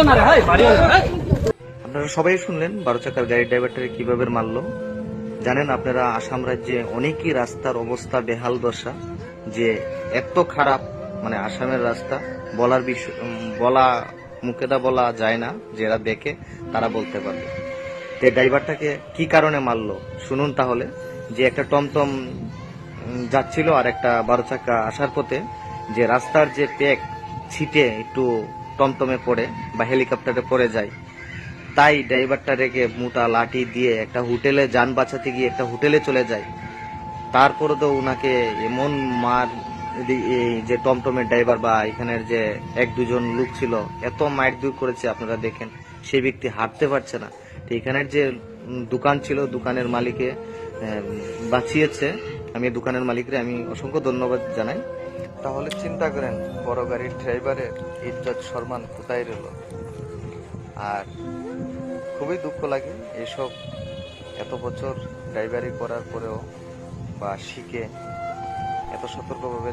আপনারা সবাই শুনলেন 12 চাকার গাড়ির ড্রাইভারটাকে কিভাবে মারলো। জানেন আপনারা আসাম রাজ্যে অনেকই রাস্তার অবস্থা বেহাল দশা, যে এত খারাপ, মানে আসামের রাস্তা বলার বিষয়, বলা মুখেদা বলা যায় না, যারা দেখে তারা বলতে পারবে। তো ড্রাইভারটাকে কি কারণে মারলো শুনুন তাহলে। যে একটা টমটম যাচ্ছিল আর একটা 12 চাকা আসার পথে, যে রাস্তার যে পেক ছিটে একটু টমটমে পড়ে বা হেলিকপ্টারে পড়ে যায়, তাই ড্রাইভারটা রেগে মোটা লাঠি দিয়ে একটা হোটেলে যান বাঁচাতে গিয়ে একটা হোটেলে চলে যায়। তারপরে তো উনাকে এমন মার, এই যে টমটমের ড্রাইভার বা এখানের যে এক দুজন লোক ছিল, এত মারধর করেছে আপনারা দেখেন, সেই ব্যক্তি হাঁটতে পারছে না। তো এখানের যে দোকান ছিল, দোকানের মালিকে বাঁচিয়েছে। আমি দোকানের মালিকরে আমি অসংখ্য ধন্যবাদ জানাই। তাহলে চিন্তা করেন বড় গাড়ির ড্রাইভারের ইজ্জত সম্মান কোথায় রইল। আর খুবই দুঃখ লাগে এসব, এত বছর ড্রাইভারি করার পরেও বা শিখে এত সতর্কভাবে